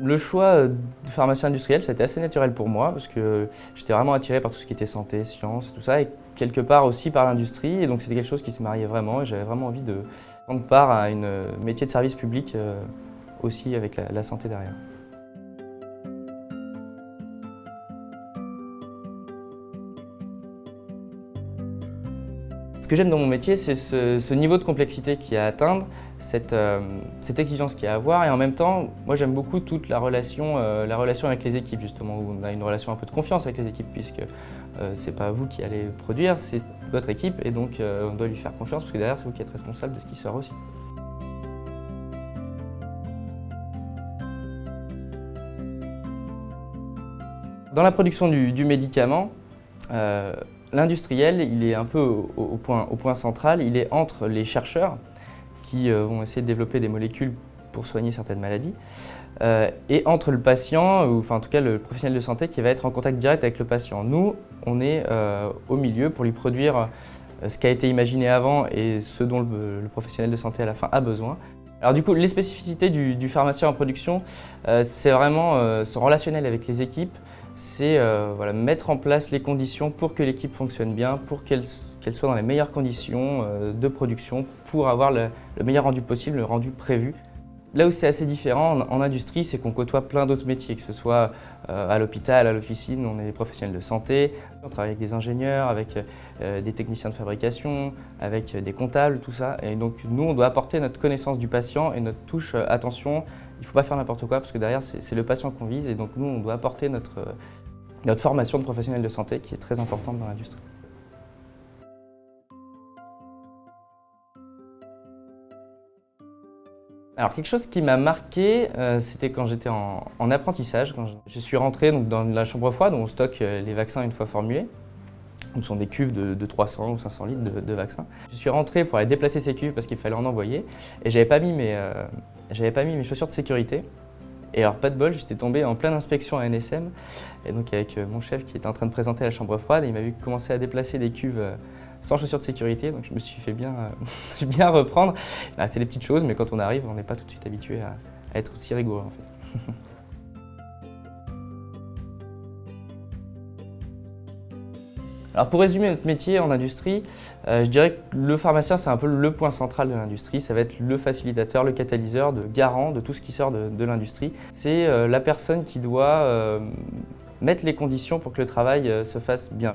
Le choix de pharmacien industriel, ça a été assez naturel pour moi parce que j'étais vraiment attiré par tout ce qui était santé, sciences, tout ça, et quelque part aussi par l'industrie. Et donc c'était quelque chose qui se mariait vraiment et j'avais vraiment envie de prendre part à un métier de service public aussi avec la santé derrière. Ce que j'aime dans mon métier, c'est ce niveau de complexité qu'il y a à atteindre, cette exigence qu'il y a à avoir, et en même temps, moi j'aime beaucoup toute la relation avec les équipes justement, où on a une relation un peu de confiance avec les équipes, puisque c'est pas vous qui allez produire, c'est votre équipe, et donc on doit lui faire confiance, parce que derrière c'est vous qui êtes responsable de ce qui sort aussi. Dans la production du médicament, l'industriel, il est un peu au point central, il est entre les chercheurs qui vont essayer de développer des molécules pour soigner certaines maladies, et entre le patient, ou enfin en tout cas le professionnel de santé qui va être en contact direct avec le patient. Nous, on est au milieu pour lui produire ce qui a été imaginé avant et ce dont le professionnel de santé à la fin a besoin. Alors du coup, les spécificités du pharmacien en production, c'est vraiment son relationnel avec les équipes, c'est voilà, mettre en place les conditions pour que l'équipe fonctionne bien, pour qu'elle soit dans les meilleures conditions de production, pour avoir le meilleur rendu possible, le rendu prévu. Là où c'est assez différent en industrie, c'est qu'on côtoie plein d'autres métiers, que ce soit à l'hôpital, à l'officine, on est des professionnels de santé, on travaille avec des ingénieurs, avec des techniciens de fabrication, avec des comptables, tout ça. Et donc nous, on doit apporter notre connaissance du patient et notre touche attention. Il ne faut pas faire n'importe quoi parce que derrière, c'est le patient qu'on vise, et donc nous, on doit apporter notre formation de professionnels de santé qui est très importante dans l'industrie. Alors quelque chose qui m'a marqué, c'était quand j'étais en apprentissage. Quand je suis rentré donc, dans la chambre froide où on stocke les vaccins une fois formulés. Ce sont des cuves de 300 ou 500 litres de vaccins. Je suis rentré pour aller déplacer ces cuves parce qu'il fallait en envoyer, et j'avais pas mis mes chaussures de sécurité. Et alors pas de bol, j'étais tombé en pleine inspection à NSM, et donc avec mon chef qui était en train de présenter la chambre froide, et il m'a vu commencer à déplacer des cuves sans chaussures de sécurité, donc je me suis fait bien, bien reprendre. C'est des petites choses, mais quand on arrive, on n'est pas tout de suite habitué à être aussi rigoureux en fait. Alors pour résumer notre métier en industrie, je dirais que le pharmacien c'est un peu le point central de l'industrie, ça va être le facilitateur, le catalyseur, le garant de tout ce qui sort de l'industrie. C'est la personne qui doit mettre les conditions pour que le travail se fasse bien.